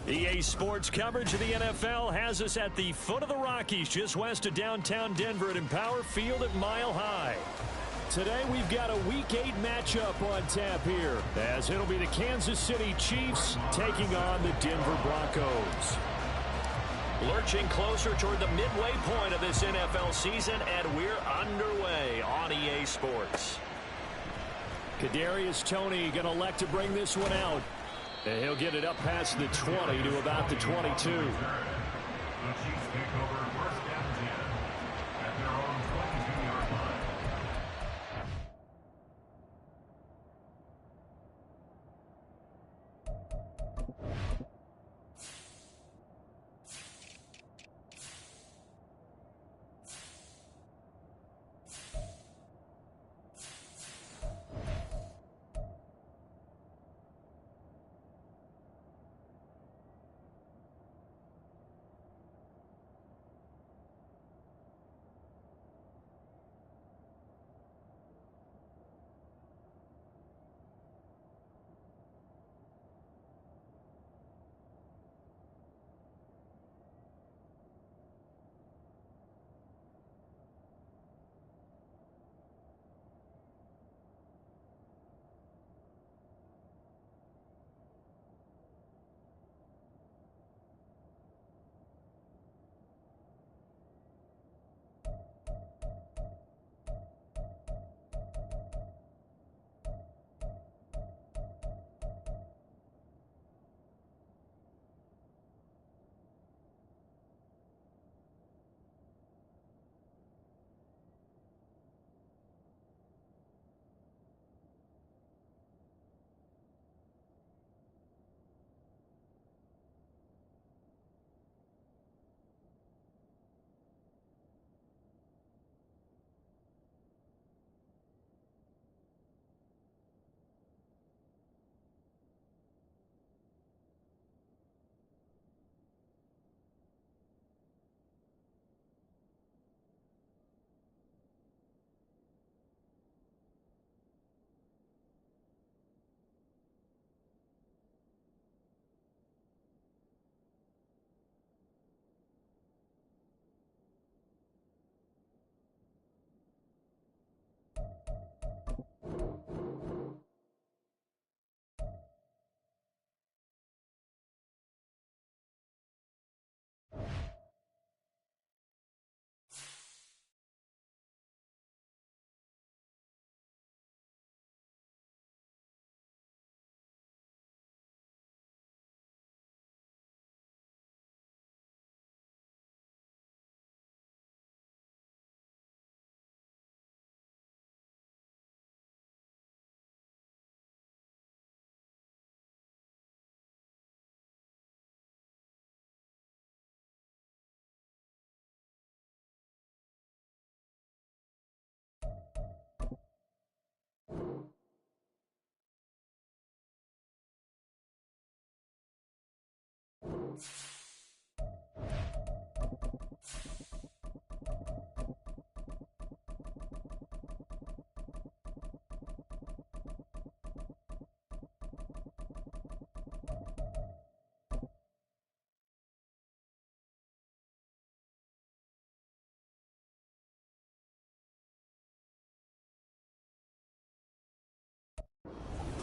EA Sports coverage of the NFL has us at the foot of the Rockies, just west of downtown Denver at Empower Field at Mile High. Today we've got a Week 8 matchup on tap here, as it'll be the Kansas City Chiefs taking on the Denver Broncos. Lurching closer toward the midway point of this NFL season, and we're underway on EA Sports. Kadarius Toney going to elect to bring this one out. And he'll get it up past the 20 to about the 22. The Chiefs take over first and 10 at their own 22-yard line.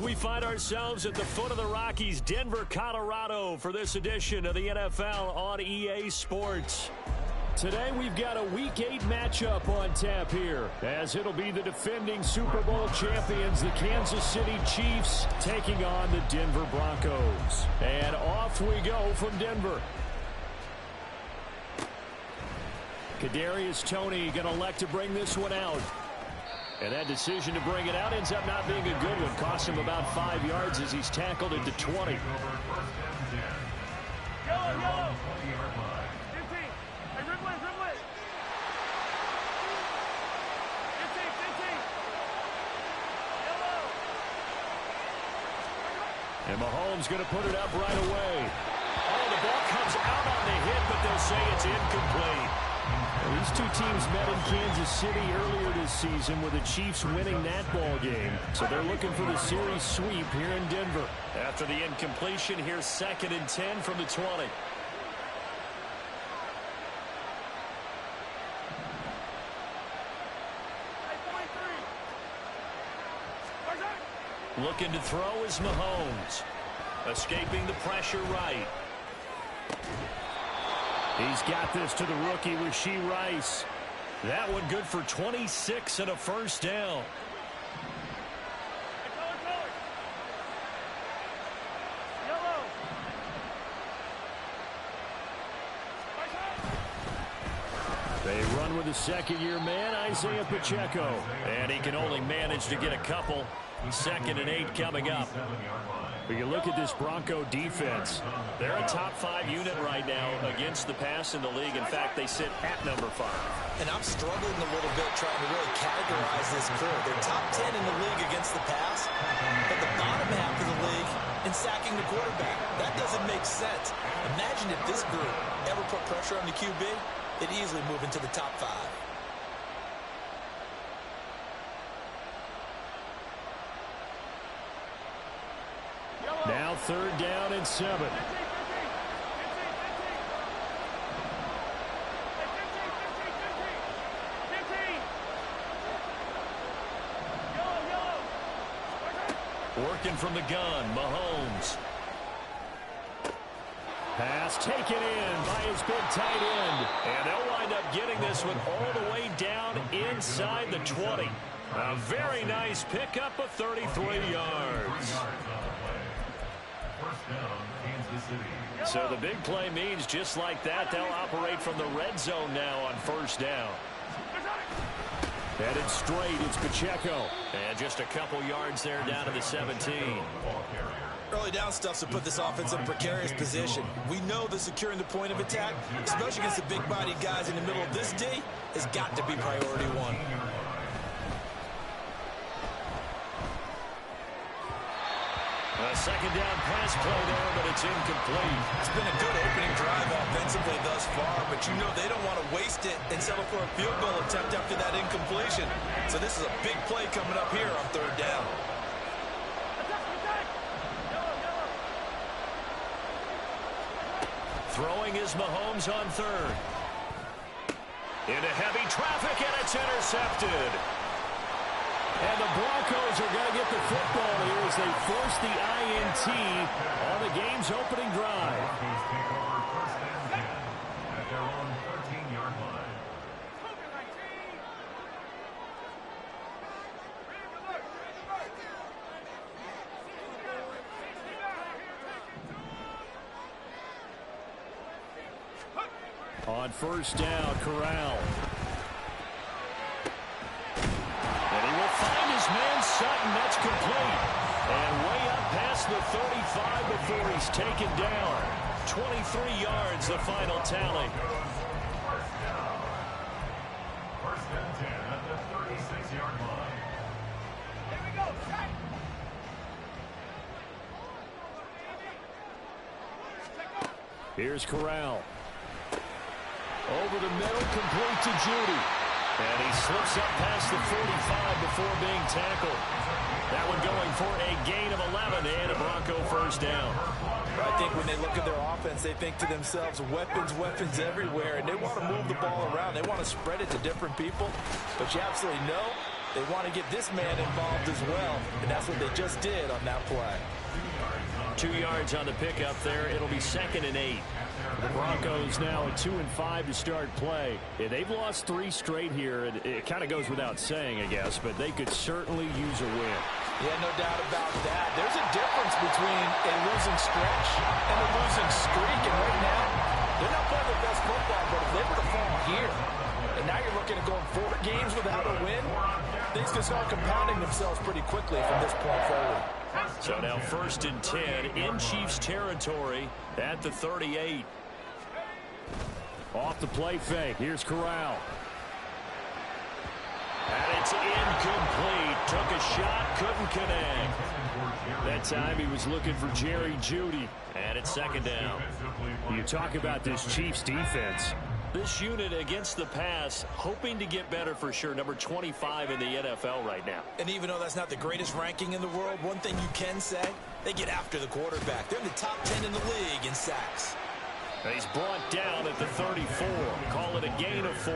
We find ourselves at the foot of the Rockies, Denver, Colorado, for this edition of the NFL on EA Sports. Today we've got a Week 8 matchup on tap here, as it'll be the defending Super Bowl champions, the Kansas City Chiefs, taking on the Denver Broncos. And off we go from Denver. Kadarius Toney going to elect to bring this one out. And that decision to bring it out ends up not being a good one. Cost him about 5 yards as he's tackled at the 20. Yellow, yellow. 20-yard line. 15. Hey, dribble it, dribble it. 15. Yellow. And Mahomes going to put it up right away. Oh, the ball comes out on the hit, but they'll say it's incomplete. These two teams met in Kansas City earlier this season with the Chiefs winning that ball game. So they're looking for the series sweep here in Denver. After the incompletion, here's 2nd and 10 from the 20. Looking to throw is Mahomes. Escaping the pressure right. He's got this to the rookie, Rashee Rice. That one good for 26 and a first down. They run with the second-year man, Isaiah Pacheco. And he can only manage to get a couple. 2nd and 8 coming up. But you look at this Bronco defense. They're a top 5 unit right now against the pass in the league. In fact, they sit at number 5. And I'm struggling a little bit trying to really categorize this crew. They're top 10 in the league against the pass, but the bottom half of the league in sacking the quarterback. That doesn't make sense. Imagine if this group ever put pressure on the QB, they'd easily move into the top 5. Now 3rd down and 7. Working from the gun, Mahomes. Pass taken in by his big tight end. And they'll wind up getting this one all the way down inside the 20. A very nice pickup of 33 yards. So the big play means just like that, they'll operate from the red zone now on 1st down. Headed straight, it's Pacheco. And just a couple yards there down to the 17. Early down stuff to put this offense in a precarious position. We know that securing the point of attack, especially against the big-bodied guys in the middle of this D, has got to be priority 1. A 2nd down pass play there, but it's incomplete. It's been a good opening drive offensively thus far, but you know they don't want to waste it and settle for a field goal attempt after that incompletion. So this is a big play coming up here on 3rd down. Throwing is Mahomes on 3rd. Into heavy traffic, and it's intercepted. And the Broncos are going to get the football here as they force the INT on the game's opening drive. Broncos take over 1st and 10 at their own 13-yard line. On 1st down, Corral. Find his man Sutton. That's complete. And way up past the 35 before he's taken down. 23 yards, the final tally. 1st and 10 at the 36-yard line. Here we go. Here's Corral. Over the middle, complete to Judy. And he slips up past the 45 before being tackled. That one going for a gain of 11 and a Bronco 1st down. I think when they look at their offense, they think to themselves, weapons everywhere, and they want to move the ball around. They want to spread it to different people. But you absolutely know they want to get this man involved as well, and that's what they just did on that play. 2 yards on the pickup there. It'll be 2nd and 8. The Broncos now at 2-5 to start play. Yeah, they've lost 3 straight here. It kind of goes without saying, I guess, but they could certainly use a win. Yeah, no doubt about that. There's a difference between a losing stretch and a losing streak, and right now, they're not playing their best football, but if they were to fall here, and now you're looking at going 4 games without a win, things can start compounding themselves pretty quickly from this point forward. So now 1st and 10 in Chiefs territory at the 38. Off the play fake. Here's Corral. And it's incomplete. Took a shot, couldn't connect. That time he was looking for Jerry Jeudy. And it's 2nd down. You talk about this Chiefs defense. This unit against the pass, hoping to get better for sure. Number 25 in the NFL right now. And even though that's not the greatest ranking in the world, one thing you can say, they get after the quarterback. They're in the top 10 in the league in sacks. He's brought down at the 34. Call it a gain of 4.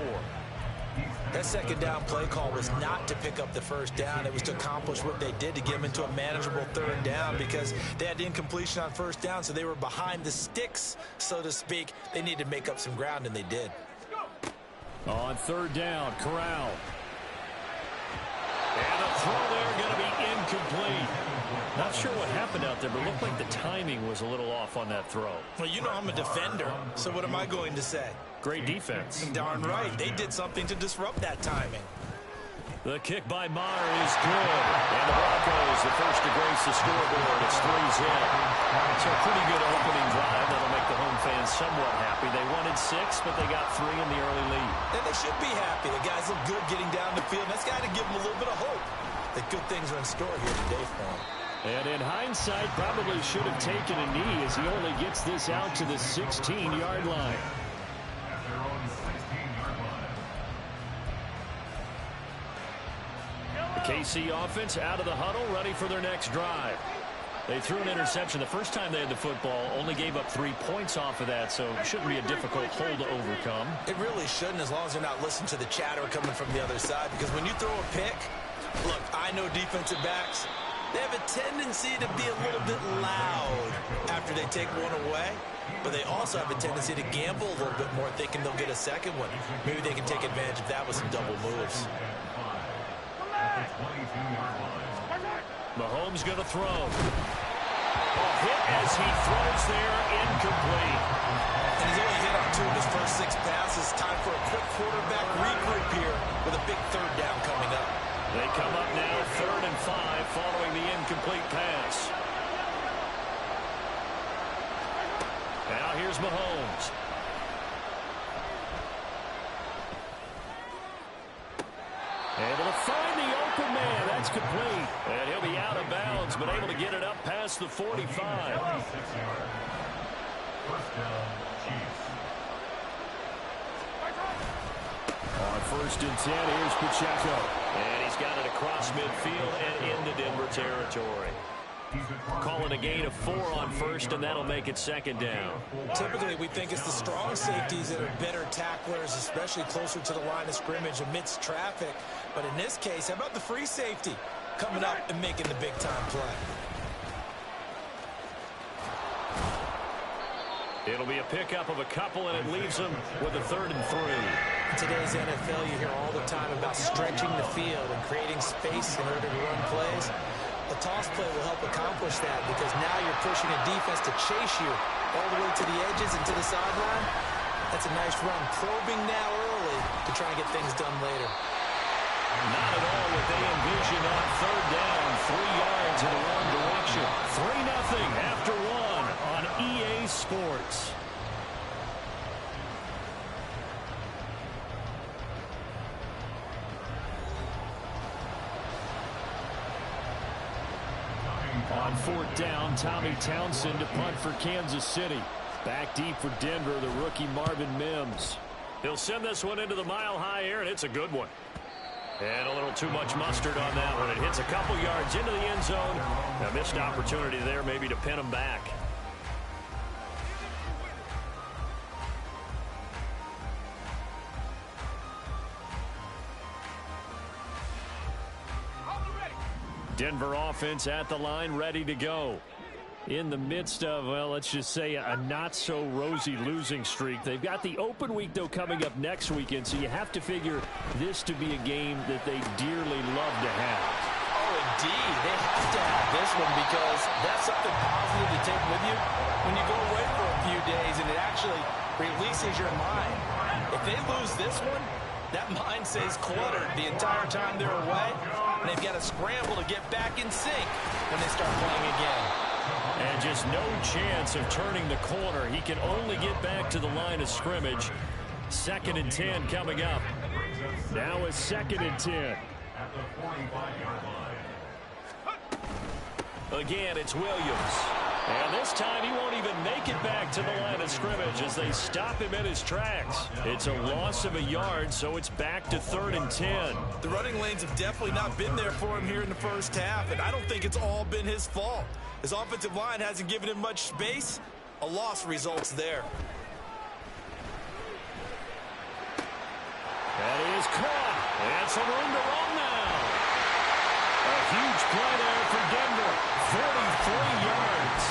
That second down play call was not to pick up the first down. It was to accomplish what they did, to get them into a manageable third down, because they had the incompletion on first down, so they were behind the sticks, so to speak. They needed to make up some ground, and they did. On third down, Corral. And the throw there going to be incomplete. Not sure what happened out there, but it looked like the timing was a little off on that throw. Well, you know I'm a defender, so what am I going to say? Great defense. Darn right. They did something to disrupt that timing. The kick by Meyer is good. And the Broncos, the first to grace the scoreboard. It's 3-0. So a pretty good opening drive. That'll make the home fans somewhat happy. They wanted 6, but they got 3 in the early lead. And they should be happy. The guys look good getting down the field. That's got to give them a little bit of hope that good things are in store here today for them. And in hindsight, probably should have taken a knee as he only gets this out to the 16-yard line. The KC offense out of the huddle, ready for their next drive. They threw an interception the first time they had the football, only gave up 3 points off of that, so it shouldn't be a difficult hole to overcome. It really shouldn't, as long as they're not listening to the chatter coming from the other side, because when you throw a pick, look, I know defensive backs, they have a tendency to be a little bit loud after they take one away, but they also have a tendency to gamble a little bit more, thinking they'll get a second one. Maybe they can take advantage of that with some double moves. Mahomes going to throw. A hit as he throws there, incomplete. And he's only hit on 2 of his first 6 passes. Time for a quick quarterback regroup here with a big third down coming up. They come up now 3rd and 5 following the incomplete pass. Now here's Mahomes. Able to find the open man. That's complete. And he'll be out of bounds, but able to get it up past the 45. On 1st and 10, here's Pacheco. And he's got it across midfield and into Denver territory. Calling a gain of 4 on 1st, and that'll make it 2nd down. Typically, we think it's the strong safeties that are better tacklers, especially closer to the line of scrimmage amidst traffic. But in this case, how about the free safety coming up and making the big-time play? It'll be a pickup of a couple, and it leaves them with a 3rd and 3. In today's NFL, you hear all the time about stretching the field and creating space in order to run plays. A toss play will help accomplish that, because now you're pushing a defense to chase you all the way to the edges and to the sideline. That's a nice run. Probing now early to try and get things done later. Not at all what they envisioned on 3rd down. 3 yards in the wrong direction. 3-0 after 1 on EA Sports. On 4th down, Tommy Townsend to punt for Kansas City. Back deep for Denver, the rookie Marvin Mims. He'll send this one into the mile-high air, and it's a good one. And a little too much mustard on that one. It hits a couple yards into the end zone. A missed opportunity there maybe to pin him back. Denver offense at the line, ready to go. In the midst of, well, let's just say a not-so-rosy losing streak. They've got the open week, though, coming up next weekend, so you have to figure this to be a game that they dearly love to have. Oh, indeed. They have to have this one, because that's something positive to take with you when you go away for a few days, and it actually releases your mind. If they lose this one, that mind stays cluttered the entire time they're away, and they've got to scramble to get back in sync when they start playing again. And just no chance of turning the corner. He can only get back to the line of scrimmage. 2nd and 10 coming up. Now it's 2nd and 10. At the 45-yard line. Again, it's Williams. And this time he won't even make it back to the line of scrimmage as they stop him in his tracks. It's a loss of a yard, so it's back to 3rd and 10. The running lanes have definitely not been there for him here in the first half, and I don't think it's all been his fault. His offensive line hasn't given him much space. A loss results there. That is caught. And some room to run now. A huge play there for Denver. 43 yards.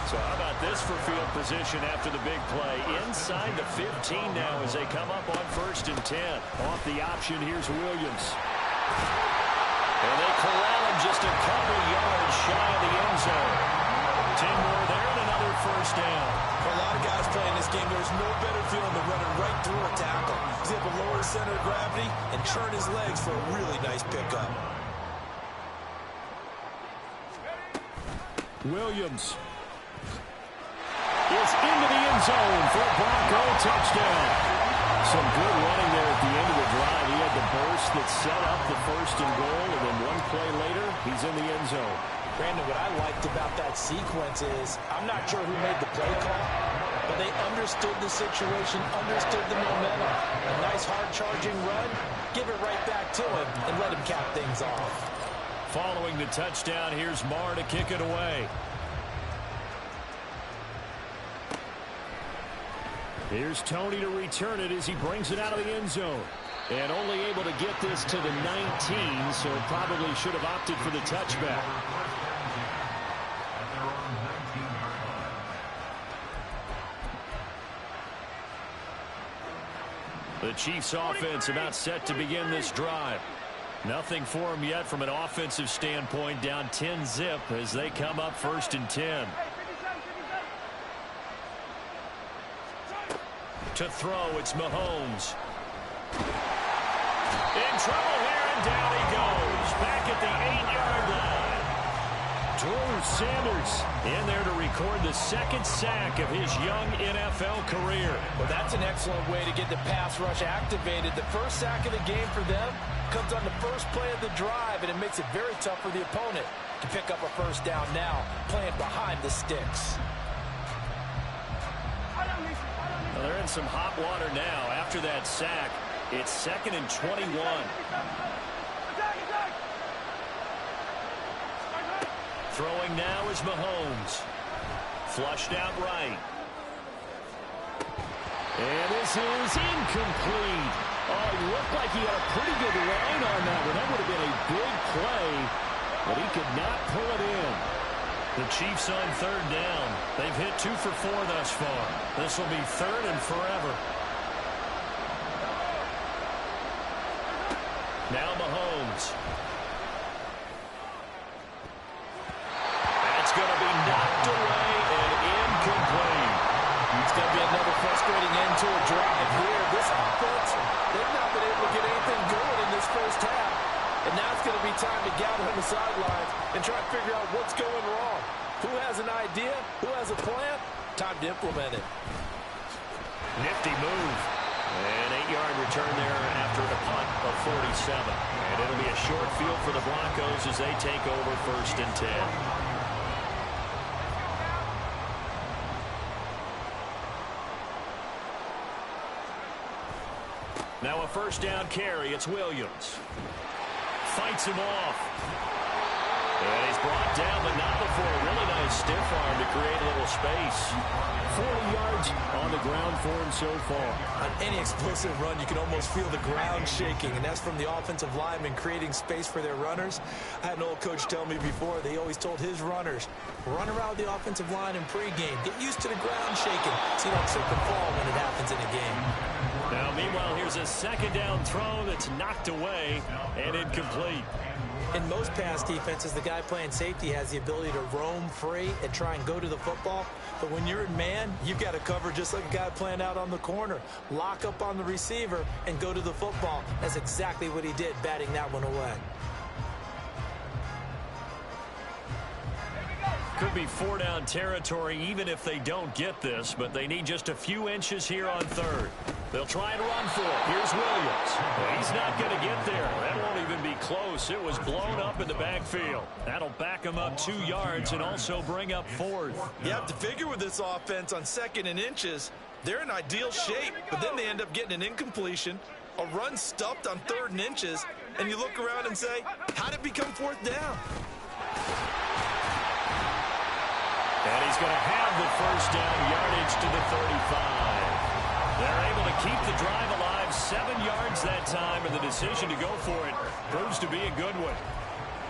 So how about this for field position after the big play? Inside the 15 now as they come up on 1st and 10. Off the option, here's Williams. And they corral him just a couple yards shy of the end zone. 10 more there and another 1st down. For a lot of guys playing this game, there's no better feeling than running right through a tackle. He's able to lower his center of gravity and churn his legs for a really nice pickup. Williams is into the end zone for a Bronco touchdown. Some good running there at the end of the drive. He had the burst that set up the 1st and goal, and then one play later, he's in the end zone. Brandon, what I liked about that sequence is I'm not sure who made the play call, but they understood the situation, understood the momentum. A nice hard-charging run, give it right back to him, and let him cap things off. Following the touchdown, here's Marr to kick it away. Here's Tony to return it as he brings it out of the end zone. And only able to get this to the 19, so probably should have opted for the touchback. The Chiefs offense about set to begin this drive. Nothing for them yet from an offensive standpoint, down 10-zip as they come up 1st and 10. To throw, it's Mahomes. In trouble here, and down he goes. Back at the 8-yard line. Drew Sanders in there to record the 2nd sack of his young NFL career. Well, that's an excellent way to get the pass rush activated. The first sack of the game for them comes on the first play of the drive, and it makes it very tough for the opponent to pick up a 1st down now, playing behind the sticks. Well, they're in some hot water now. After that sack, it's 2nd and 21. Throwing now is Mahomes. Flushed out right. And this is incomplete. Oh, it looked like he had a pretty good line on that one. That would have been a big play, but he could not pull it in. The Chiefs on 3rd down. They've hit 2 for 4 thus far. This will be 3rd and forever. Now Mahomes. That's going to be knocked away and incomplete. It's going to be another frustrating end to a drive here. This offense, they've not been able to get anything going in this first half. And now it's going to be time to gather on the sidelines and try to figure out what's going wrong. Who has an idea? Who has a plan? Time to implement it. Nifty move. An 8-yard return there after a punt of 47. And it'll be a short field for the Broncos as they take over 1st and 10. Now a 1st down carry. It's Williams. Fights him off. And he's brought down, but not before a really nice stiff arm to create a little space. 40 yards on the ground for him so far. On any explosive run, you can almost feel the ground shaking, and that's from the offensive linemen creating space for their runners. I had an old coach tell me before, they always told his runners, run around the offensive line in pregame. Get used to the ground shaking so you don't slip and fall when it happens in a game. Now, meanwhile, here's a 2nd down throw that's knocked away and incomplete. In most pass defenses, the guy playing safety has the ability to roam free and try and go to the football. But when you're in man, you've got to cover just like a guy playing out on the corner. Lock up on the receiver and go to the football. That's exactly what he did, batting that one away. Could be 4-down territory even if they don't get this, but they need just a few inches here on 3rd. They'll try and run for it. Here's Williams. Well, he's not going to get there. That won't even be close. It was blown up in the backfield. That'll back them up 2 yards and also bring up 4th. You have to figure with this offense on 2nd and inches, they're in ideal shape, but then they end up getting an incompletion, a run stuffed on 3rd and inches, and you look around and say, how'd it become 4th down? And he's going to have the 1st down, yardage to the 35. They're able to keep the drive alive, 7 yards that time, and the decision to go for it proves to be a good one.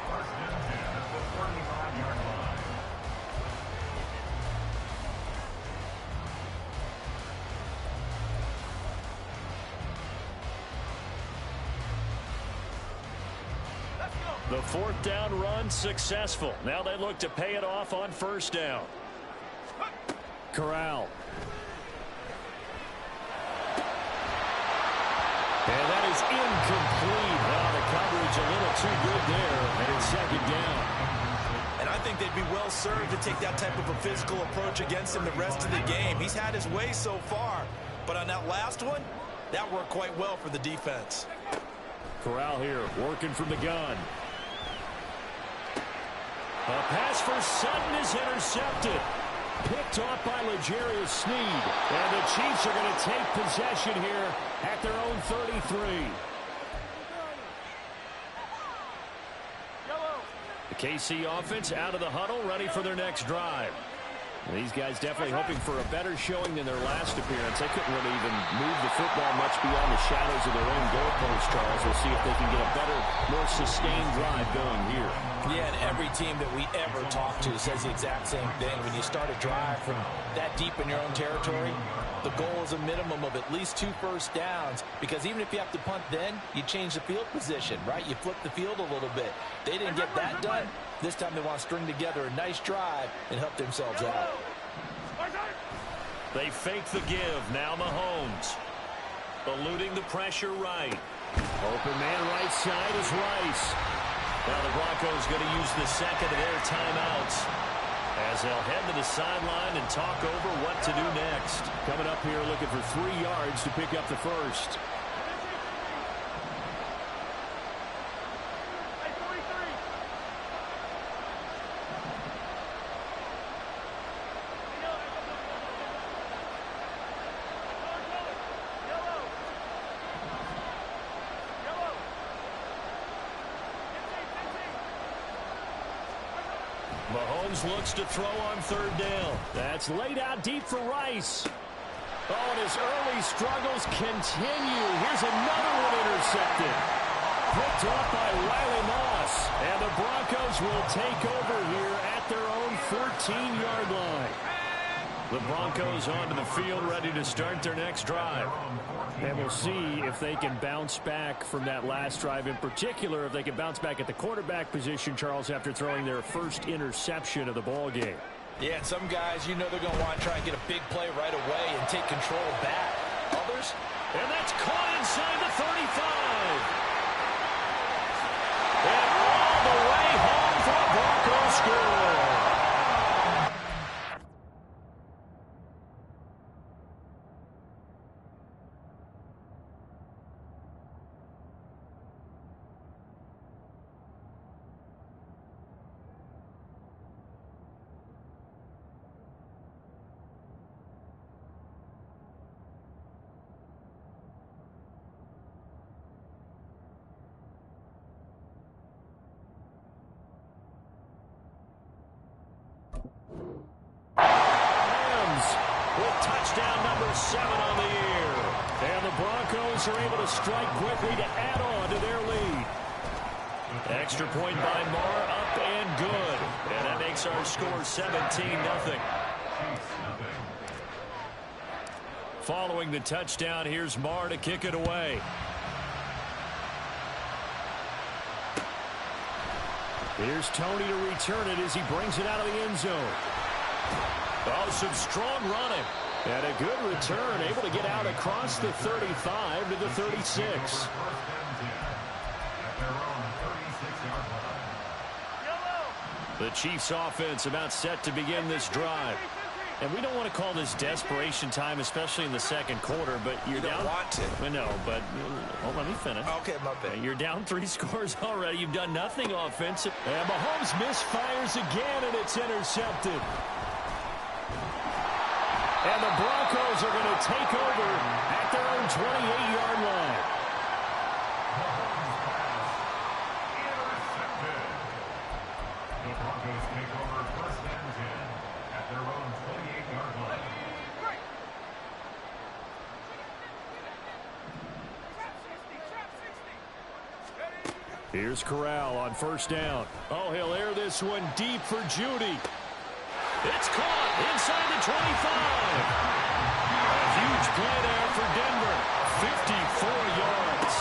First and 10 at the 45-yard line. The 4th down run successful. Now they look to pay it off on 1st down. Corral. And that is incomplete. Well, the coverage a little too good there, and it's 2nd down. And I think they'd be well served to take that type of a physical approach against him the rest of the game. He's had his way so far, but on that last one, that worked quite well for the defense. Corral here, working from the gun. A pass for Sutton is intercepted. Picked off by L'Jarius Sneed. And the Chiefs are going to take possession here at their own 33. The KC offense out of the huddle, ready for their next drive. These guys definitely hoping for a better showing than their last appearance. They couldn't really even move the football much beyond the shadows of their own goalpost, Charles. We'll see if they can get a better, more sustained drive going here. Yeah, and every team that we ever talk to says the exact same thing. When you start a drive from that deep in your own territory, the goal is a minimum of at least 2 first downs, because even if you have to punt then, you change the field position, right? You flip the field a little bit. They didn't get that done. This time they want to string together a nice drive and help themselves out. They fake the give. Now Mahomes. Eluding the pressure right. Open man right side is Rice. Now the Broncos going to use the 2nd of their timeouts as they'll head to the sideline and talk over what to do next. Coming up here looking for 3 yards to pick up the 1st. Mahomes looks to throw on 3rd down. That's laid out deep for Rice. Oh, and his early struggles continue. Here's another one intercepted. Picked off by Riley Moss. And the Broncos will take over here at their own 14-yard line. The Broncos onto the field, ready to start their next drive. And we'll see if they can bounce back from that last drive. In particular, if they can bounce back at the quarterback position, Charles, after throwing their first interception of the ball game. Yeah, and some guys, you know they're going to want to try and get a big play right away and take control back. Others? And that's caught inside the 35. And all the way home for a Broncos score. Touchdown number 7 on the year. And the Broncos are able to strike quickly to add on to their lead. Extra point by Marr, up and good. And that makes our score 17-0. Following the touchdown, here's Marr to kick it away. Here's Tony to return it as he brings it out of the end zone. Oh, some strong running. And a good return, able to get out across the 35 to the 36. The Chiefs offense about set to begin this drive. And we don't want to call this desperation time, especially in the second quarter, but you're down. You don't want to. I know, but let me finish. Okay, my bad. You're down 3 scores already. You've done nothing offensive. And Mahomes misfires again, and it's intercepted. And the Broncos are going to take over at their own 28-yard line. The Broncos take over first and 10 at their own 28-yard line. Here's Corral on first down. Oh, he'll air this one deep for Judy. It's caught inside the 25. A huge play there for Denver. 54 yards.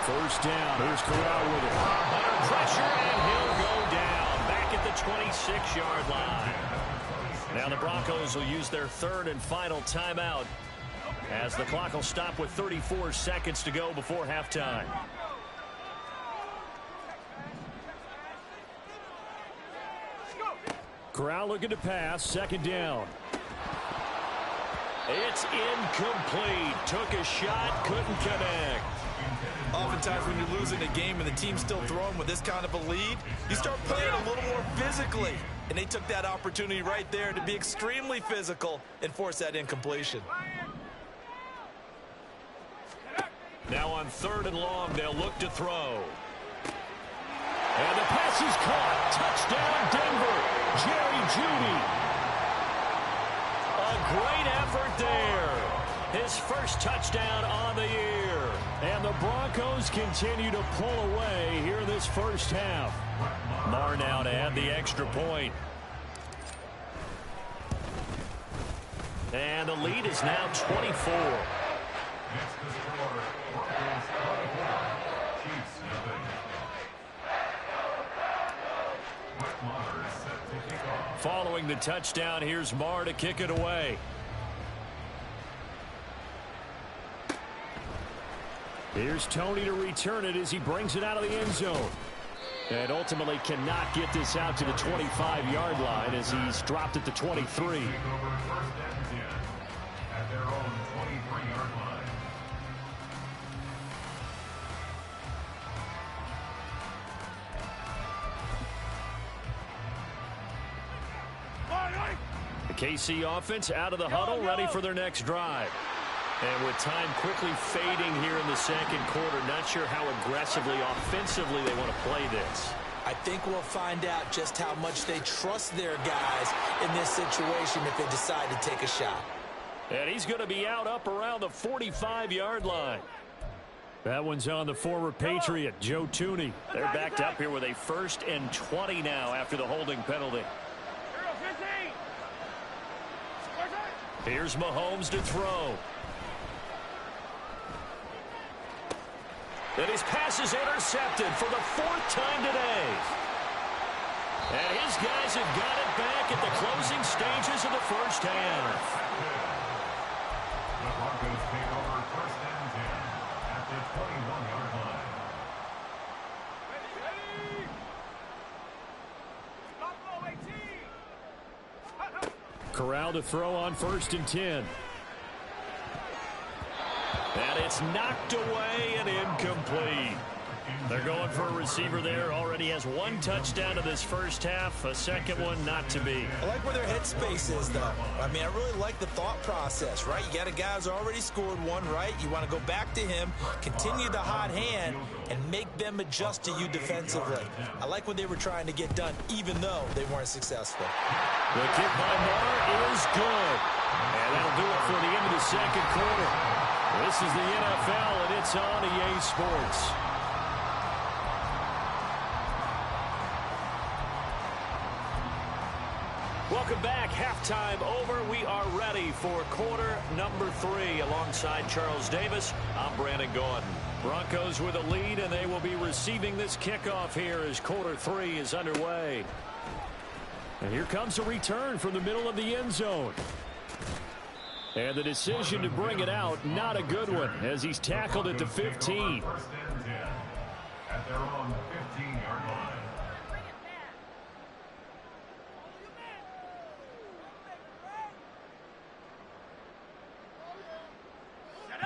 First down. Here's Corral with it. Under pressure, and he'll go down. Back at the 26-yard line. Now the Broncos will use their third and final timeout as the clock will stop with 34 seconds to go before halftime. Corral looking to pass, second down. It's incomplete. Took a shot, couldn't connect. Oftentimes when you're losing a game and the team's still throwing with this kind of a lead, you start playing a little more physically. And they took that opportunity right there to be extremely physical and force that incompletion. Now on third and long, they'll look to throw. And the pass is caught. Touchdown, Denver. Jerry Jeudy. A great effort there. His first touchdown on the year. And the Broncos continue to pull away here in this first half. Marr now to add the extra point. And the lead is now 24. Next to score, Broncos 24, Chiefs nothing. Marr is set to kick off. Following the touchdown, here's Marr to kick it away. Here's Tony to return it as he brings it out of the end zone. And ultimately cannot get this out to the 25-yard line as he's dropped at the 23. Take over first and 10 at their own 23-yard line. The KC offense out of the huddle, ready for their next drive. And with time quickly fading here in the second quarter, not sure how aggressively, offensively they want to play this. I think we'll find out just how much they trust their guys in this situation if they decide to take a shot. And he's going to be out up around the 45-yard line. That one's on the former Patriot, Joe Thuney. They're backed up here with a 1st and 20 now after the holding penalty. Here's Mahomes to throw. And his pass is intercepted for the 4th time today. And his guys have got it back at the closing stages of the first half. The Broncos take over first and 10 at the 21-yard line. Corral to throw on 1st and 10. And it's knocked away and incomplete. They're going for a receiver there. Already has 1 touchdown in this first half. A second one not to be. I like where their headspace is, though. I mean, I really like the thought process, right? You got a guy who's already scored 1, right? You want to go back to him, continue the hot hand, and make them adjust to you defensively. I like what they were trying to get done, even though they weren't successful. The kick by Marr is good. And that'll do it for the end of the second quarter. This is the NFL, and it's on EA Sports. Welcome back. Halftime over. We are ready for quarter number 3. Alongside Charles Davis, I'm Brandon Gaudin. Broncos with a lead, and they will be receiving this kickoff here as quarter 3 is underway. And here comes a return from the middle of the end zone. And the decision to bring it out, not a good one, as he's tackled at the 15. First and 10 at their own 15-yard line.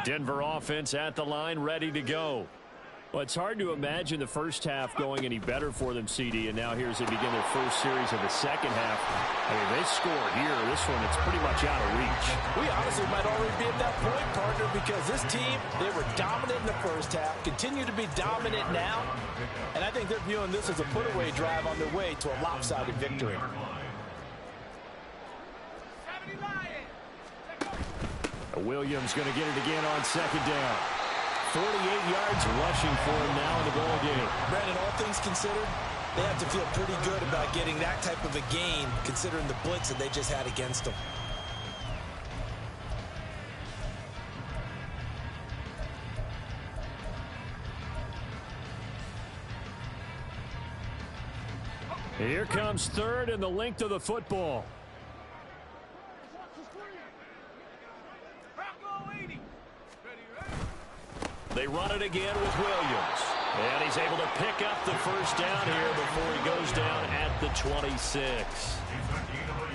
Denver offense at the line, ready to go. Well, it's hard to imagine the first half going any better for them, CD, and now here's they begin their first series of the second half. I mean, they score here. This one, it's pretty much out of reach. We honestly might already be at that point, partner, because this team, they were dominant in the first half, continue to be dominant now, and I think they're viewing this as a put-away drive on their way to a lopsided victory. Williams going to get it again on second down. 48 yards rushing for him now in the ball game. Brandon, all things considered, they have to feel pretty good about getting that type of a gain considering the blitz that they just had against them. Here comes third and the length of the football. They run it again with Williams. And he's able to pick up the first down here before he goes down at the 26.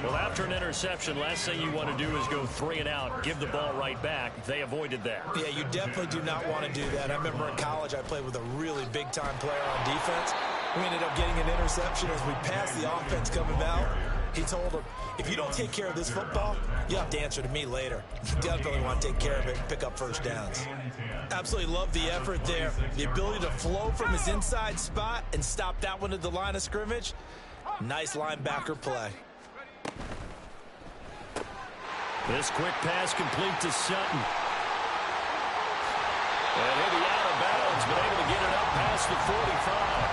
Well, after an interception, last thing you want to do is go 3 and out, give the ball right back. They avoided that. Yeah, you definitely do not want to do that. I remember in college I played with a really big-time player on defense. We ended up getting an interception as we passed the offense coming out. He told him, if you don't take care of this football, you have to answer to me later. You definitely want to take care of it and pick up first downs. Absolutely love the effort there. The ability to flow from his inside spot and stop that one at the line of scrimmage. Nice linebacker play. This quick pass complete to Sutton. And he'll be out of bounds, but able to get it up past the 45.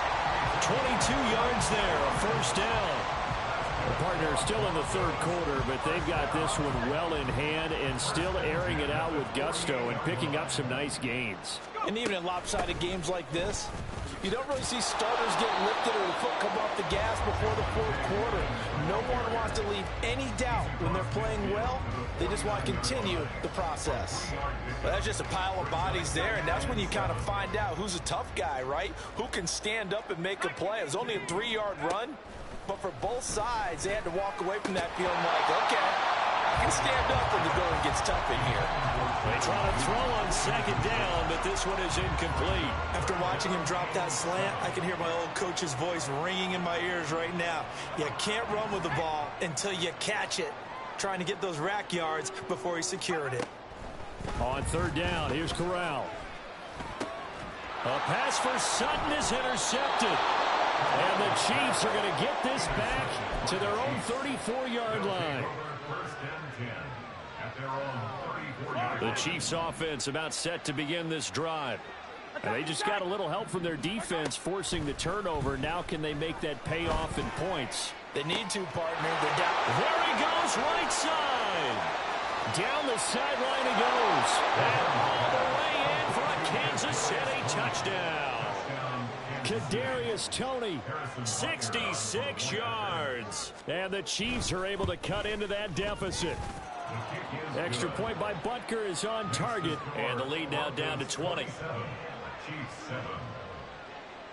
22 yards there, a first down. The partner is still in the third quarter, but they've got this one well in hand and still airing it out with gusto and picking up some nice gains. And even in lopsided games like this, you don't really see starters get lifted or the foot come off the gas before the fourth quarter. No one wants to leave any doubt when they're playing well. They just want to continue the process. But that's just a pile of bodies there, and that's when you kind of find out who's a tough guy, right? Who can stand up and make a play. It was only a 3-yard run. But for both sides, they had to walk away from that feeling like, okay, I can stand up when the going gets tough in here. They try to throw on second down, but this one is incomplete. After watching him drop that slant, I can hear my old coach's voice ringing in my ears right now. You can't run with the ball until you catch it. Trying to get those rack yards before he secured it. On third down, here's Corral. A pass for Sutton is intercepted. And the Chiefs are going to get this back to their own 34-yard line. The Chiefs offense about set to begin this drive. And they just got a little help from their defense forcing the turnover. Now can they make that pay off in points? They need to, partner. They're down. There he goes, right side. Down the sideline he goes. And all the way in for a Kansas City touchdown. Kadarius Toney, 66 yards. And the Chiefs are able to cut into that deficit. Extra point by Butker is on target. And the lead now down to 20.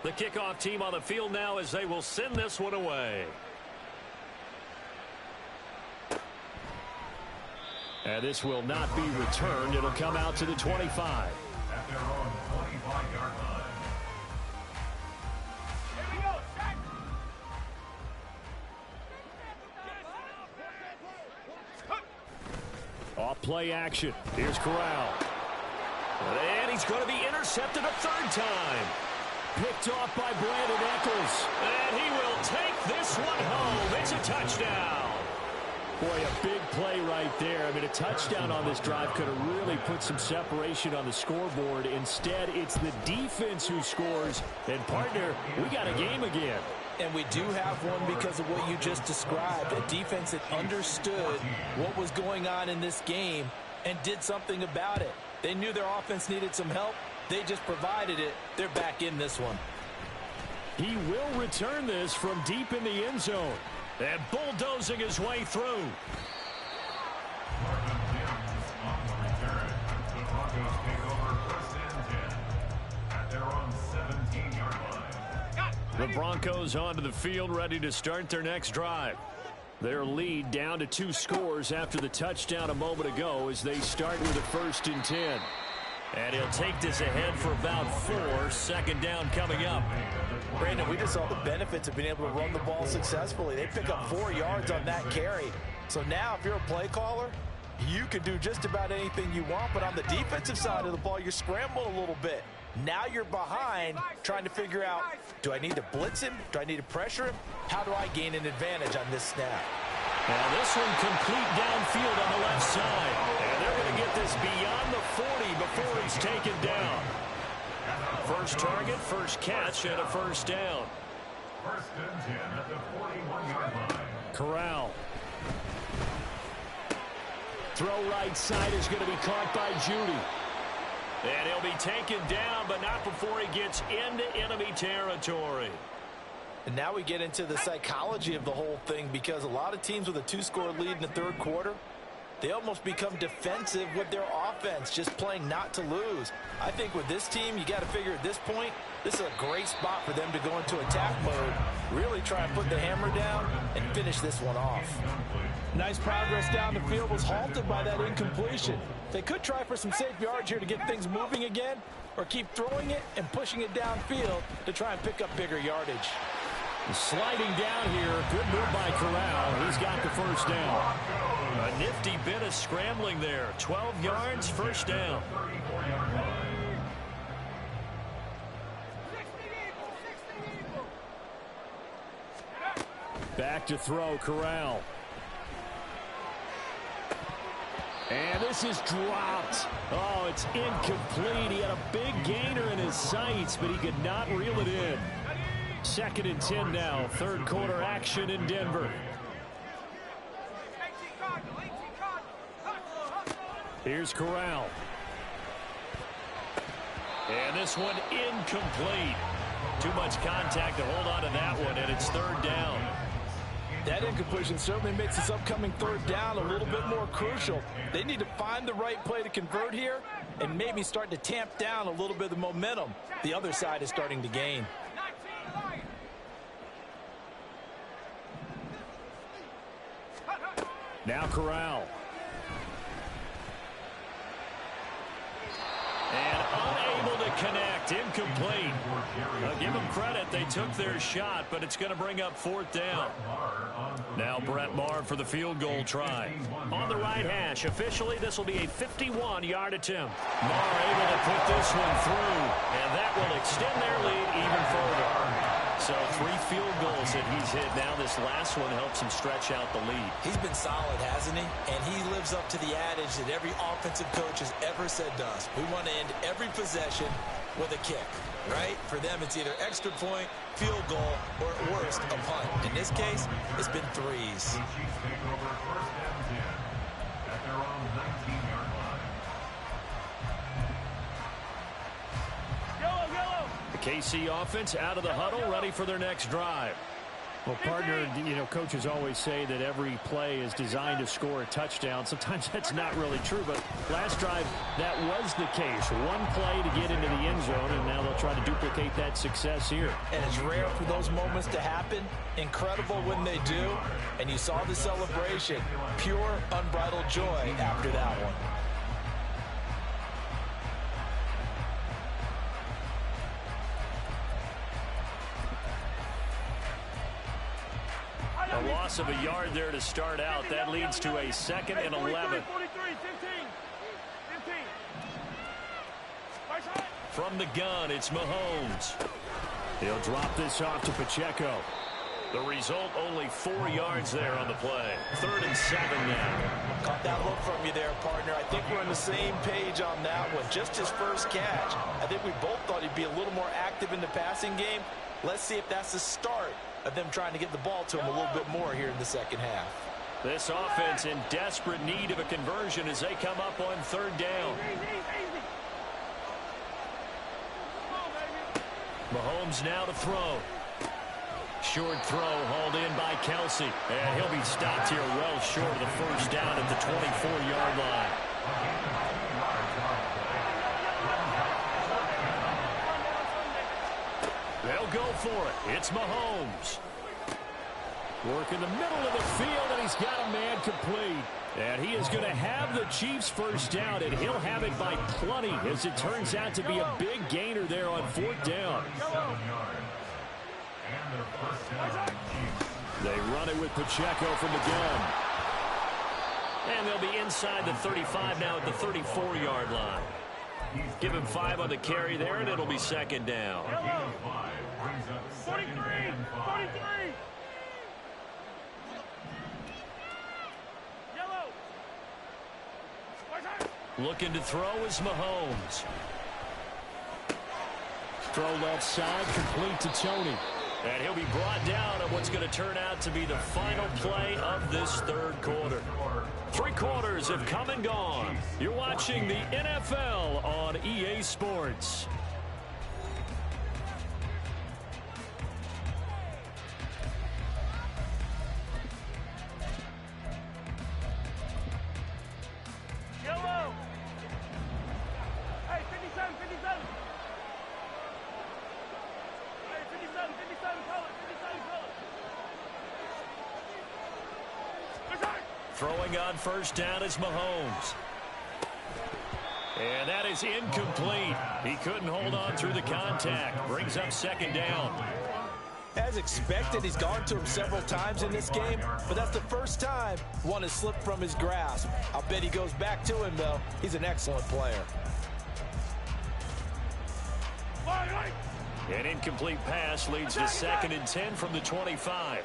The kickoff team on the field now as they will send this one away. And this will not be returned. It'll come out to the 25. At their own 25-yard line. Off play action. Here's Corral. And he's going to be intercepted a third time. Picked off by Brandon Eccles. And he will take this one home. It's a touchdown. Boy, a big play right there. I mean, a touchdown on this drive could have really put some separation on the scoreboard. Instead, it's the defense who scores. And, partner, we got a game again. And we do have one because of what you just described. A defense that understood what was going on in this game and did something about it. They knew their offense needed some help. They just provided it. They're back in this one. He will return this from deep in the end zone. And bulldozing his way through. The Broncos onto the field, ready to start their next drive. Their lead down to 2 scores after the touchdown a moment ago as they start with a 1st and 10. And he'll take this ahead for about 4. Second down coming up. Brandon, we just saw the benefits of being able to run the ball successfully. They pick up 4 yards on that carry. So now if you're a play caller, you can do just about anything you want. But on the defensive side of the ball, you're scrambling a little bit. Now you're behind trying to figure out, do I need to blitz him? Do I need to pressure him? How do I gain an advantage on this snap? Now this one complete downfield on the left side. And they're going to get this beyond the 40 before it's taken down. First target, first catch, and a first down. First and 10 at the 41-yard line. Corral. Throw right side is going to be caught by Judy. And he'll be taken down, but not before he gets into enemy territory. And now we get into the psychology of the whole thing, because a lot of teams with a 2-score lead in the third quarter, they almost become defensive with their offense, just playing not to lose. I think with this team, you got to figure at this point, this is a great spot for them to go into attack mode, really try and put the hammer down and finish this one off. Nice progress down the field was halted by that incompletion. They could try for some safe yards here to get things moving again, or keep throwing it and pushing it downfield to try and pick up bigger yardage. Sliding down here, good move by Corral. He's got the first down. A nifty bit of scrambling there. 12 yards, first down. Back to throw, Corral. And this is dropped. Oh, it's incomplete. He had a big gainer in his sights, but he could not reel it in. Second and 10 now. Third quarter action in Denver. Here's Corral. And this one incomplete. Too much contact to hold on to that one, and it's third down. That incompletion certainly makes this upcoming third down a little bit more crucial. They need to find the right play to convert here and maybe start to tamp down a little bit of the momentum the other side is starting to gain. Now Corral. And unable to connect. Incomplete. I'll give them credit. They took their shot, but it's going to bring up fourth down. Now Brett Maher for the field goal try. On the right hash. Officially, this will be a 51-yard attempt. Maher able to put this one through, and that will extend their lead even further. So 3 field goals that he's hit now. This last one helps him stretch out the lead. He's been solid, hasn't he? And he lives up to the adage that every offensive coach has ever said to us. We want to end every possession with a kick, right? For them, it's either extra point, field goal, or at worst, a punt. In this case, it's been threes. The Chiefs take over first and 10 at their own 19-yard line. The KC offense out of the huddle, ready for their next drive. Well, partner, you know, coaches always say that every play is designed to score a touchdown. Sometimes that's not really true, but last drive, that was the case. One play to get into the end zone, and now they'll try to duplicate that success here. And it's rare for those moments to happen. Incredible when they do. And you saw the celebration. Pure, unbridled joy after that one. A loss of a yard there to start out. That leads to a 2nd and 11. From the gun, it's Mahomes. He'll drop this off to Pacheco. The result, only 4 yards there on the play. 3rd and 7 now. Caught that look from you there, partner. I think we're on the same page on that one. Just his first catch. I think we both thought he'd be a little more active in the passing game. Let's see if that's the start of them trying to get the ball to him a little bit more here in the second half. This offense in desperate need of a conversion as they come up on 3rd down. Mahomes now to throw. Short throw hauled in by Kelsey. And he'll be stopped here well short of the first down at the 24-yard line. They'll go for it. It's Mahomes. Working the middle of the field, and he's got a man complete. And he is going to have the Chiefs first down, and he'll have it by plenty, as it turns out to be a big gainer there on fourth down. They run it with Pacheco from the gun. And they'll be inside the 35 now at the 34-yard line. Give him 5 on the carry there, and it'll be second down. 43! 43! Yellow! Looking to throw is Mahomes. Throw left side, complete to Tony. And he'll be brought down at what's going to turn out to be the final play of this third quarter. 3 quarters have come and gone. You're watching the NFL on EA Sports. Yellow! Hey, 57, 57! Hey, 57, 57, color, 57, color! Throwing on first down is Mahomes. And that is incomplete. He couldn't hold on through the contact. Brings up second down. As expected, he's gone to him several times in this game, but that's the first time one has slipped from his grasp. I'll bet he goes back to him, though. He's an excellent player. An incomplete pass leads to second and 10 from the 25.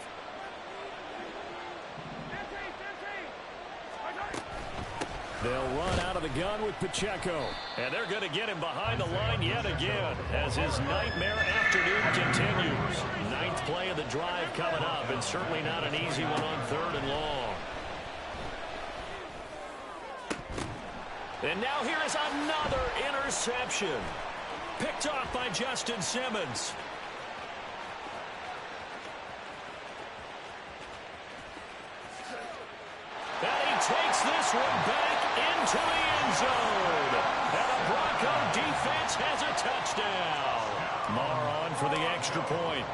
They'll run out of the gun with Pacheco. And they're going to get him behind the line yet again as his nightmare afternoon continues. 9th play of the drive coming up, and certainly not an easy one on 3rd and long. And now here is another interception. Picked off by Justin Simmons. And he takes this one back into the end zone. And the Bronco defense has a touchdown. Maher on for the extra point.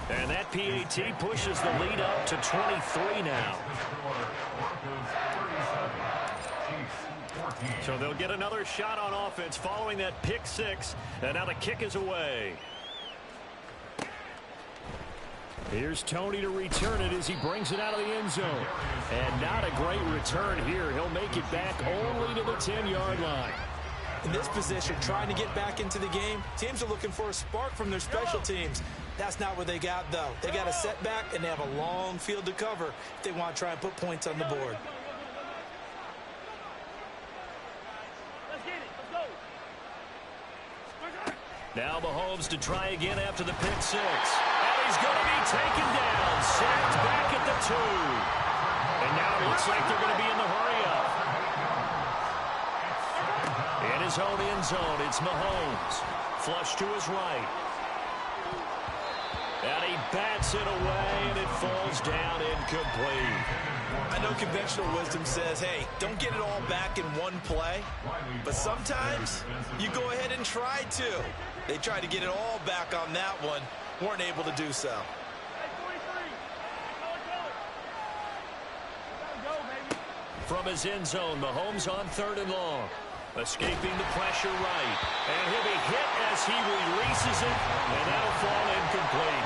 And that PAT pushes the lead up to 23 now. So they'll get another shot on offense following that pick 6. And now the kick is away. Here's Tony to return it as he brings it out of the end zone. And not a great return here. He'll make it back only to the 10-yard line. In this position, trying to get back into the game, teams are looking for a spark from their special teams. That's not what they got, though. They got a setback, and they have a long field to cover if they want to try and put points on the board. Let's get it. Let's go. Now Mahomes to try again after the pick 6. And he's going to be taken down. Sacked back at the 2. And now it looks like they're going to be in the hurry-up. In his own end zone, it's Mahomes. Flush to his right. And he bats it away, and it falls down incomplete. I know conventional wisdom says, hey, don't get it all back in one play. But sometimes you go ahead and try to. They tried to get it all back on that one. Weren't able to do so. From his end zone, Mahomes on 3rd and long. Escaping the pressure right. And he'll be hit as he releases it. And that'll fall incomplete.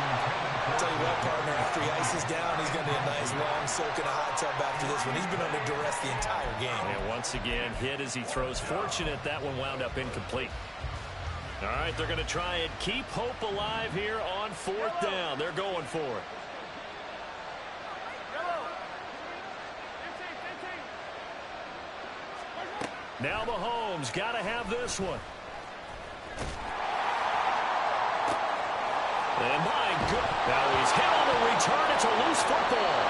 I'll tell you what, partner, after he ices down, he's going to be a nice long soak in a hot tub after this one. He's been under duress the entire game. And once again, hit as he throws. Fortunate that one wound up incomplete. All right, they're going to try and keep hope alive here on 4th down. They're going for it. Now Mahomes got to have this one. And my God, now he's hit on the return. It's a loose football.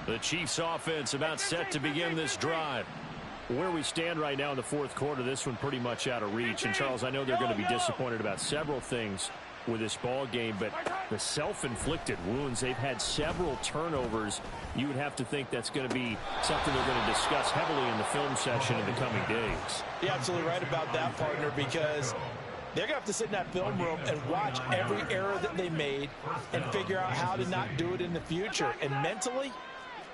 The Chiefs offense about set to begin this drive. Where we stand right now in the 4th quarter, this one pretty much out of reach. And, Charles, I know they're going to be disappointed about several things. with this ball game, but the self-inflicted wounds, they've had several turnovers. You would have to think that's going to be something they're going to discuss heavily in the film session in the coming days. You're absolutely right about that, partner, because they're going to have to sit in that film room and watch every error that they made and figure out how to not do it in the future. And mentally,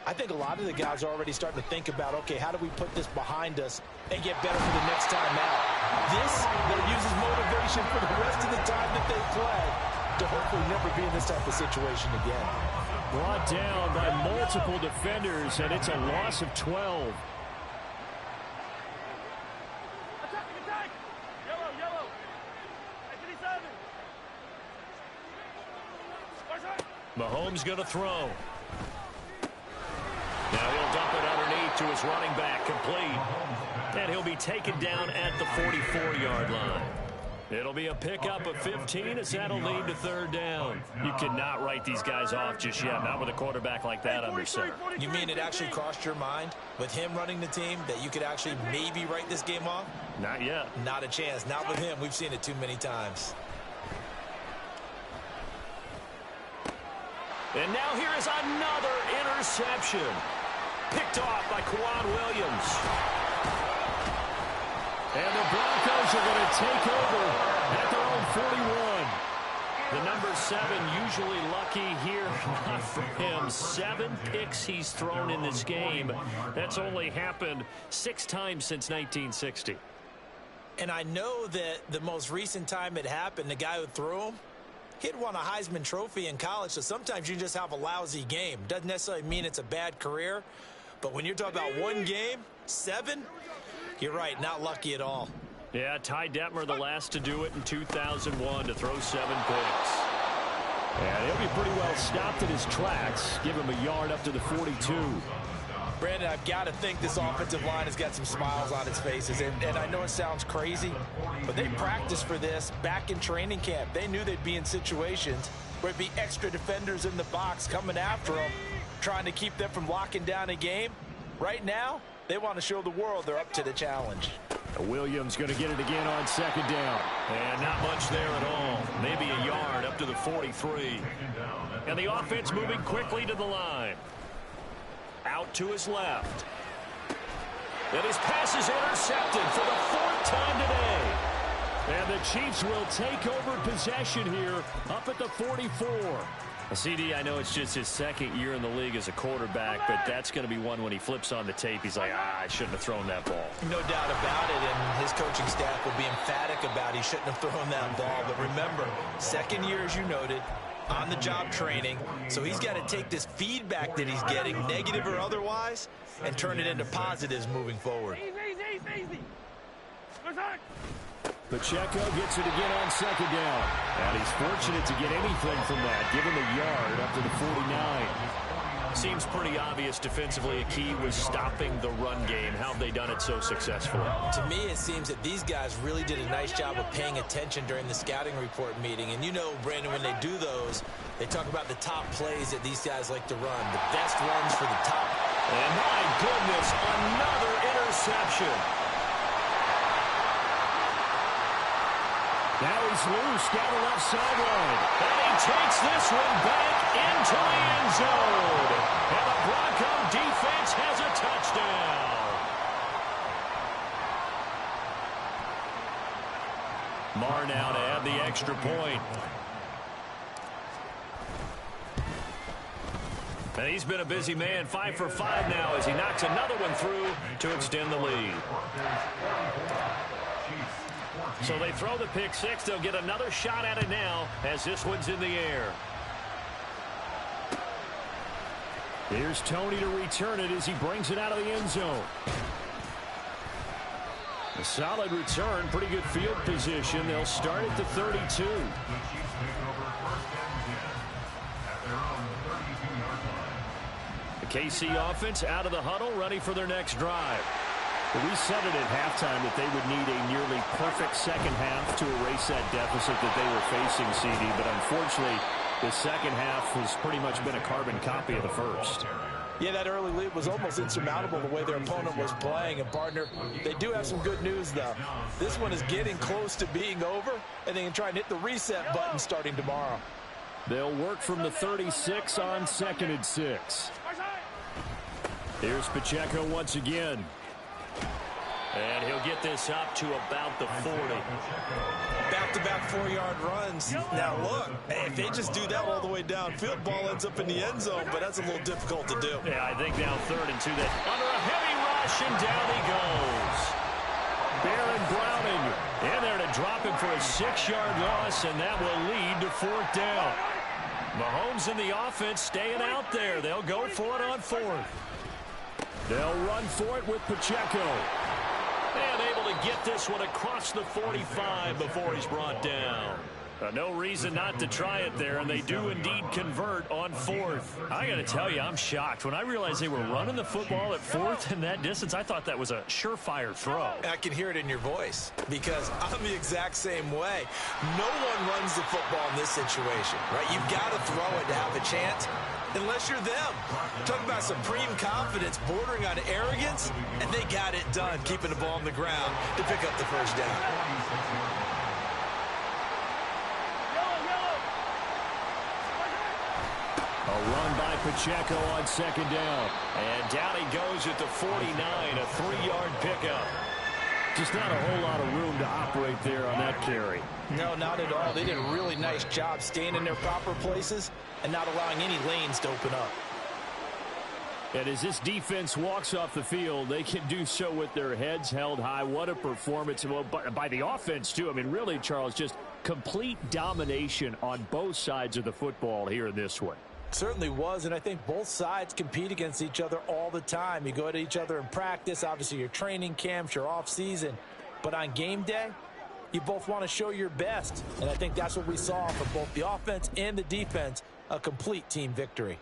I think a lot of the guys are already starting to think about, okay, how do we put this behind us and get better for the next time out? This, they'll use as motivation for the rest of the time that they play to hopefully never be in this type of situation again. Brought down by multiple defenders, and it's a loss of 12. Attack! Yellow! 57. Mahomes going to throw. Now he'll dump it underneath to his running back, complete. And he'll be taken down at the 44-yard line. It'll be a pickup of 15 as that'll lead to third down. You cannot write these guys off just yet, not with a quarterback like that under center. You mean it actually crossed your mind with him running the team that you could actually maybe write this game off? Not yet. Not a chance. Not with him. We've seen it too many times. And now here is another interception. Picked off by Quan Williams. And the Broncos are going to take over at their own 41. The number 7 usually lucky here. Not for him. 7 picks he's thrown in this game. That's only happened 6 times since 1960. And I know that the most recent time it happened, the guy who threw him, he'd won a Heisman Trophy in college, so sometimes you just have a lousy game. Doesn't necessarily mean it's a bad career, but when you're talking about one game, 7, you're right, not lucky at all. Yeah, Ty Detmer, the last to do it in 2001, to throw 7 picks. And he'll be pretty well stopped in his tracks. Give him a yard up to the 42. Brandon, I've got to think this offensive line has got some smiles on its faces. And I know it sounds crazy, but they practiced for this back in training camp. They knew they'd be in situations where it'd be extra defenders in the box coming after them, trying to keep them from locking down a game. Right now, they want to show the world they're up to the challenge. Williams going to get it again on second down. And not much there at all. Maybe a yard up to the 43. And the offense moving quickly to the line. Out to his left. And his pass is intercepted for the 4th time today. And the Chiefs will take over possession here up at the 44. CD, I know it's just his 2nd year in the league as a quarterback, but that's going to be one when he flips on the tape. He's like, I shouldn't have thrown that ball. No doubt about it, and his coaching staff will be emphatic about he shouldn't have thrown that ball. But remember, 2nd year, as you noted, on-the-job training, so he's got to take this feedback that he's getting, negative or otherwise, and turn it into positives moving forward. Easy. Pacheco gets it again on second down. And he's fortunate to get anything from that. Give him a yard up to the 49. Seems pretty obvious defensively. A key was stopping the run game. How have they done it so successfully? To me, it seems that these guys really did a nice job of paying attention during the scouting report meeting. And you know, Brandon, when they do those, they talk about the top plays that these guys like to run. The best runs for the top. And my goodness, another interception. Now he's loose down the left sideline. And he takes this one back into the end zone. And the Bronco defense has a touchdown. Marr now to add the extra point. And he's been a busy man, 5 for 5 now as he knocks another one through to extend the lead. So they throw the pick 6. They'll get another shot at it now as this one's in the air. Here's Tony to return it as he brings it out of the end zone. A solid return, pretty good field position. They'll start at the 32. The KC offense out of the huddle, ready for their next drive. We said it at halftime that they would need a nearly perfect second half to erase that deficit that they were facing, CD. But unfortunately, the second half has pretty much been a carbon copy of the first. Yeah, that early lead was almost insurmountable the way their opponent was playing. And, partner, they do have some good news, though. This one is getting close to being over, and they can try and hit the reset button starting tomorrow. They'll work from the 36 on 2nd and 6. Here's Pacheco once again. And he'll get this up to about the 40. Back-to-back 4-yard runs. Now, look, if they just do that all the way downfield, ball ends up in the end zone, but that's a little difficult to do. Yeah, I think now 3rd and 2. That under a heavy rush, and down he goes. Baron Browning in there to drop him for a 6-yard loss, and that will lead to 4th down. Mahomes and the offense staying out there. They'll go for it on 4th. They'll run for it with Pacheco. And able to get this one across the 45 before he's brought down. No reason not to try it there, and they do indeed convert on 4th. I got to tell you, I'm shocked. When I realized they were running the football at 4th in that distance, I thought that was a surefire throw. I can hear it in your voice because I'm the exact same way. No one runs the football in this situation, right? You've got to throw it to have a chance. Unless you're them. Talk about supreme confidence bordering on arrogance, and they got it done, keeping the ball on the ground to pick up the 1st down. A run by Pacheco on 2nd down. And down he goes at the 49, a 3-yard pickup. Just not a whole lot of room to operate there on that carry. No, not at all. They did a really nice job staying in their proper places and not allowing any lanes to open up. And as this defense walks off the field, they can do so with their heads held high. What a performance by the offense, too. I mean, really, Charles, just complete domination on both sides of the football here in this one. Certainly was, and I think both sides compete against each other all the time. You go at each other in practice, obviously your training camps, your off-season. But on game day, you both want to show your best. And I think that's what we saw from both the offense and the defense, a complete team victory.